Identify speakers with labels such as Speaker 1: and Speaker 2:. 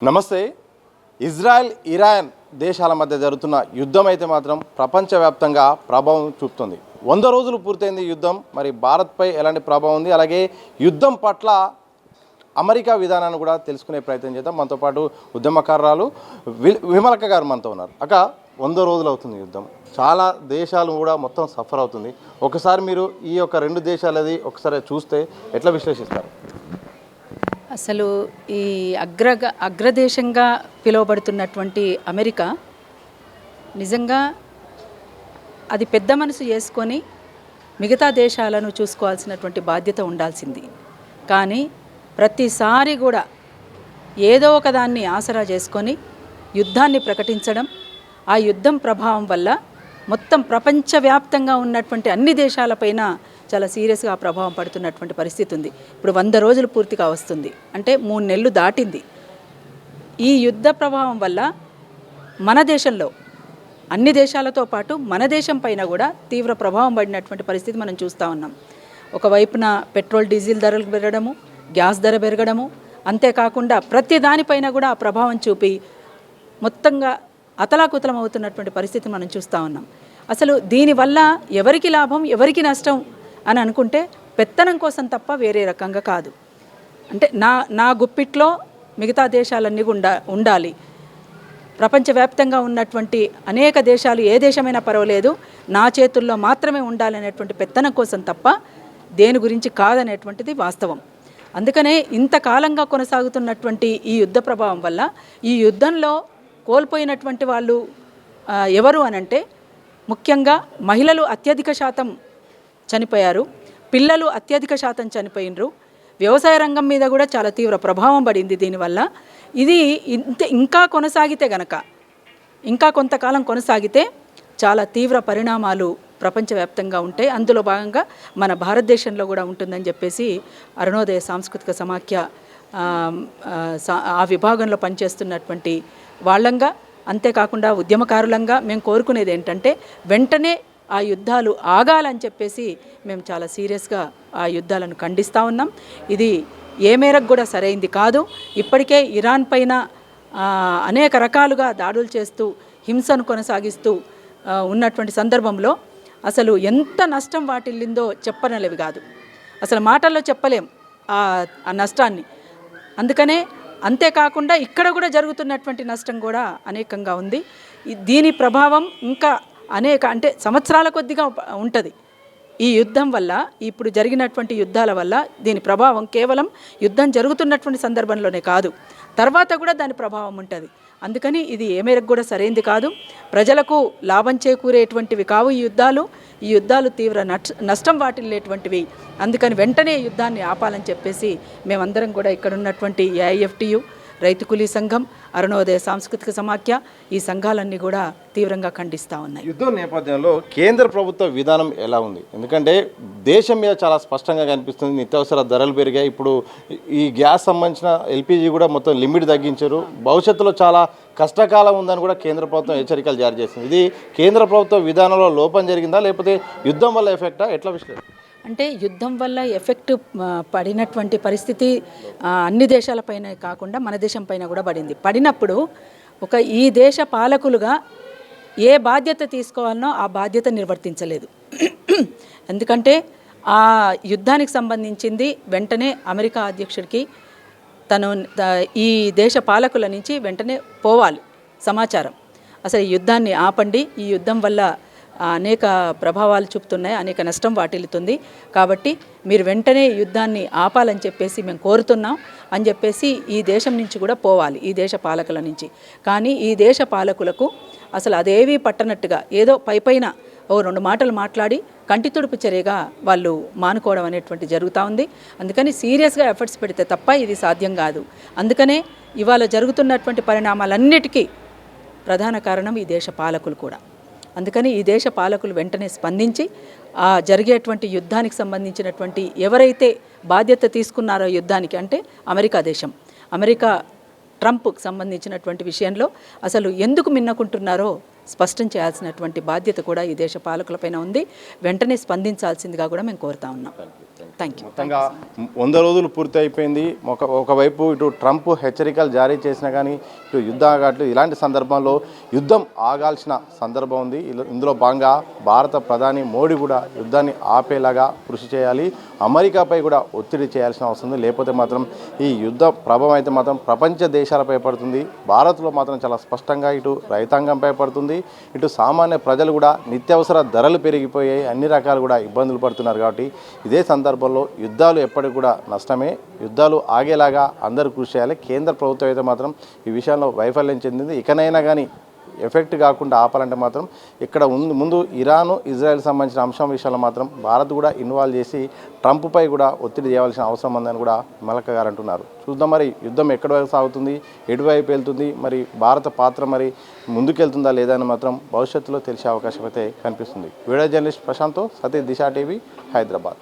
Speaker 1: నమస్తే. Israel Iran దేశాల మధ్య జరుగుతున్న యుద్ధం అయితే మాత్రం ప్రపంచవ్యాప్తంగా ప్రభావం చూపుతుంది. 100 రోజులు పూర్తయింది యుద్ధం. మరి భారత్పై ఎలాంటి ప్రభావం ఉంది, అలాగే యుద్ధం పట్ల అమెరికా విధానాన్ని కూడా తెలుసుకునే ప్రయత్నం చేద్దాం. మనతో పాటు ఉద్యమకారురాలు విమలక్క గారు మనతో ఉన్నారు. అక్క, 100 రోజులు అవుతుంది యుద్ధం. చాలా దేశాలు కూడా మొత్తం సఫర్ అవుతుంది. ఒకసారి మీరు ఈ యొక్క 2 దేశాలది ఒకసారి చూస్తే ఎట్లా విశ్లేషిస్తారు?
Speaker 2: అసలు ఈ అగ్రదేశంగా పిలువబడుతున్నటువంటి అమెరికా నిజంగా అది పెద్ద మనసు చేసుకొని మిగతా దేశాలను చూసుకోవాల్సినటువంటి బాధ్యత ఉండాల్సింది. కానీ ప్రతిసారి కూడా ఏదో ఒకదాన్ని ఆసరా చేసుకొని యుద్ధాన్ని ప్రకటించడం, ఆ యుద్ధం ప్రభావం వల్ల మొత్తం ప్రపంచవ్యాప్తంగా ఉన్నటువంటి అన్ని దేశాలపైన చాలా సీరియస్గా ఆ ప్రభావం పడుతున్నటువంటి పరిస్థితి ఉంది. ఇప్పుడు 100 రోజులు పూర్తిగా వస్తుంది, అంటే 3 నెలలు దాటింది. ఈ యుద్ధ ప్రభావం వల్ల మన దేశంలో అన్ని దేశాలతో పాటు మన దేశం పైన కూడా తీవ్ర ప్రభావం పడినటువంటి పరిస్థితి మనం చూస్తూ ఉన్నాం. ఒకవైపున పెట్రోల్ డీజిల్ ధరలు పెరగడము, గ్యాస్ ధర పెరగడము, అంతేకాకుండా ప్రతి దానిపైన కూడా ఆ ప్రభావం చూపి మొత్తంగా అతలాకుతలం అవుతున్నటువంటి పరిస్థితి మనం చూస్తూ ఉన్నాం. అసలు దీనివల్ల ఎవరికి లాభం, ఎవరికి నష్టం అని అనుకుంటే పెత్తనం కోసం తప్ప వేరే రకంగా కాదు. అంటే నా గుప్పిట్లో మిగతా దేశాలన్నీ ఉండాలి, ప్రపంచవ్యాప్తంగా ఉన్నటువంటి అనేక దేశాలు ఏ దేశమైనా పర్వాలేదు, నా చేతుల్లో మాత్రమే ఉండాలనేటువంటి పెత్తనం కోసం తప్ప దేని గురించి కాదనేటువంటిది వాస్తవం. అందుకనే ఇంతకాలంగా కొనసాగుతున్నటువంటి ఈ యుద్ధ ప్రభావం వల్ల ఈ యుద్ధంలో కోల్పోయినటువంటి వాళ్ళు ఎవరు అనంటే ముఖ్యంగా మహిళలు అత్యధిక శాతం చనిపోయారు, పిల్లలు అత్యధిక శాతం చనిపోయినరు. వ్యవసాయ రంగం మీద కూడా చాలా తీవ్ర ప్రభావం పడింది దీనివల్ల. ఇది ఇంకా కొనసాగితే గనక, ఇంకా కొంతకాలం కొనసాగితే చాలా తీవ్ర పరిణామాలు ప్రపంచవ్యాప్తంగా ఉంటాయి. అందులో భాగంగా మన భారతదేశంలో కూడా ఉంటుందని చెప్పేసి అరుణోదయ సాంస్కృతిక సమాఖ్య ఆ విభాగంలో పనిచేస్తున్నటువంటి వాళ్ళంగా, అంతేకాకుండా ఉద్యమకారులంగా మేము కోరుకునేది ఏంటంటే వెంటనే ఆ యుద్ధాలు ఆగాలని చెప్పేసి మేము చాలా సీరియస్గా ఆ యుద్ధాలను ఖండిస్తూ ఉన్నాం. ఇది ఏ మేరకు కూడా సరైంది కాదు. ఇప్పటికే ఇరాన్ పైన అనేక రకాలుగా దాడులు చేస్తూ హింసను కొనసాగిస్తూ ఉన్నటువంటి సందర్భంలో అసలు ఎంత నష్టం వాటిల్లిందో చెప్పనలేవి కాదు, అసలు మాటల్లో చెప్పలేం ఆ నష్టాన్ని. అందుకనే అంతేకాకుండా ఇక్కడ కూడా జరుగుతున్నటువంటి నష్టం కూడా అనేకంగా ఉంది. దీని ప్రభావం ఇంకా అంటే సంవత్సరాల కొద్దిగా ఉంటుంది. ఈ యుద్ధం వల్ల, ఇప్పుడు జరిగినటువంటి యుద్ధాల వల్ల దీని ప్రభావం కేవలం యుద్ధం జరుగుతున్నటువంటి సందర్భంలోనే కాదు, తర్వాత కూడా దాని ప్రభావం ఉంటుంది. అందుకని ఇది ఏ మేరకు కూడా సరైంది కాదు. ప్రజలకు లాభం చేకూరేటువంటివి కావు ఈ యుద్ధాలు తీవ్ర నష్టం వాటిల్లేటువంటివి. అందుకని వెంటనే యుద్ధాన్ని ఆపాలని చెప్పేసి మేమందరం కూడా ఇక్కడ ఉన్నటువంటి ఏఐఎఫ్టియు, రైతు కూలీ సంఘం, అరుణోదయ సాంస్కృతిక సమాఖ్య, ఈ సంఘాలన్నీ కూడా తీవ్రంగా ఖండిస్తూ ఉన్నాయి.
Speaker 1: యుద్ధం నేపథ్యంలో కేంద్ర ప్రభుత్వ విధానం ఎలా ఉంది? ఎందుకంటే దేశం మీద చాలా స్పష్టంగా కనిపిస్తుంది. నిత్యావసర ధరలు పెరిగాయి. ఇప్పుడు ఈ గ్యాస్ సంబంధించిన ఎల్పిజి కూడా మొత్తం లిమిట్ తగ్గించారు. భవిష్యత్తులో చాలా కష్టకాలం ఉందని కూడా కేంద్ర ప్రభుత్వం హెచ్చరికలు జారీ చేస్తుంది. ఇది కేంద్ర ప్రభుత్వ విధానంలో లోపం జరిగిందా, లేకపోతే యుద్ధం వల్ల ఎఫెక్టా? ఎట్లా విశ్లేషణ?
Speaker 2: అంటే యుద్ధం వల్ల ఎఫెక్ట్ పడినటువంటి పరిస్థితి అన్ని దేశాలపైన కాకుండా మన దేశం పైన కూడా పడినప్పుడు ఈ దేశ పాలకులుగా ఏ బాధ్యత తీసుకోవాలనో ఆ బాధ్యత నిర్వర్తించలేదు. ఎందుకంటే ఆ యుద్ధానికి సంబంధించింది వెంటనే అమెరికా అధ్యక్షుడికి ఈ దేశ పాలకుల నుంచి వెంటనే పోవాలి సమాచారం, అసలు ఈ యుద్ధాన్ని ఆపండి, ఈ యుద్ధం వల్ల అనేక ప్రభావాలు చూపుతున్నాయి, అనేక నష్టం వాటిల్లుతుంది, కాబట్టి మీరు వెంటనే యుద్ధాన్ని ఆపాలని చెప్పేసి మేము కోరుతున్నాం అని చెప్పేసి ఈ దేశం నుంచి కూడా పోవాలి, ఈ దేశ పాలకుల నుంచి. కానీ ఈ దేశ పాలకులకు అసలు అదేవీ పట్టనట్టుగా ఏదో పైపైన 2 మాటలు మాట్లాడి కంటి తుడుపు చర్యగా వాళ్ళు మానుకోవడం అనేటువంటి జరుగుతూ ఉంది. అందుకని సీరియస్గా ఎఫర్ట్స్ పెడితే తప్ప ఇది సాధ్యం కాదు. అందుకనే ఇవాళ జరుగుతున్నటువంటి పరిణామాలన్నిటికీ ప్రధాన కారణం ఈ దేశ పాలకులు కూడా. అందుకని ఈ దేశ పాలకులు వెంటనే స్పందించి ఆ జరిగేటువంటి యుద్ధానికి సంబంధించినటువంటి ఎవరైతే బాధ్యత తీసుకున్నారో యుద్ధానికి, అంటే అమెరికా ట్రంప్కి సంబంధించినటువంటి విషయంలో అసలు ఎందుకు మిన్నకుంటున్నారో స్పష్టం చేయాల్సినటువంటి బాధ్యత కూడా ఈ దేశ పాలకులపైన ఉంది. వెంటనే స్పందించాల్సిందిగా కూడా మేము కోరుతా ఉన్నాం. Thank you.
Speaker 1: మొత్తంగా 100 రోజులు పూర్తి అయిపోయింది. ఒకవైపు ఇటు ట్రంప్ హెచ్చరికలు జారీ చేసినా కానీ ఇటు యుద్ధ ఆగాట్లు ఇలాంటి సందర్భంలో యుద్ధం ఆగాల్సిన సందర్భం ఉంది. ఇందులో భాగంగా భారత ప్రధాని మోడీ కూడా యుద్ధాన్ని ఆపేలాగా కృషి చేయాలి, అమెరికాపై కూడా ఒత్తిడి చేయాల్సిన అవసరం ఉంది. లేకపోతే మాత్రం ఈ యుద్ధ ప్రభావం అయితే మాత్రం ప్రపంచ దేశాలపై పడుతుంది. భారత్లో మాత్రం చాలా స్పష్టంగా ఇటు రైతాంగంపై పడుతుంది, ఇటు సామాన్య ప్రజలు కూడా నిత్యావసర ధరలు పెరిగిపోయాయి, అన్ని రకాలు కూడా ఇబ్బందులు పడుతున్నారు. కాబట్టి ఇదే సందర్భంలో యుద్ధాలు ఎప్పటికి కూడా నష్టమే. యుద్ధాలు ఆగేలాగా అందరూ కృషి చేయాలి. కేంద్ర ప్రభుత్వం అయితే మాత్రం ఈ విషయంలో వైఫల్యం చెందింది. ఇకనైనా కానీ ఎఫెక్ట్ కాకుండా ఆపాలంటే మాత్రం ఇక్కడ ముందు ఇరాను ఇజ్రాయెల్ సంబంధించిన అంశం విషయంలో మాత్రం భారత్ కూడా ఇన్వాల్వ్ చేసి ట్రంప్పై కూడా ఒత్తిడి చేయాల్సిన అవసరం ఉందని కూడా మలక్క గారు అంటున్నారు. చూద్దాం మరి యుద్ధం ఎక్కడి వరకు సాగుతుంది, ఎటువైపు వెళ్తుంది, మరి భారత పాత్ర మరి ముందుకెళ్తుందా లేదా అని మాత్రం భవిష్యత్తులో తెలిసే అవకాశం అయితే కనిపిస్తుంది. వీడియో జర్నలిస్ట్ ప్రశాంత్తో సతీష్, దిశ టీవీ, హైదరాబాద్.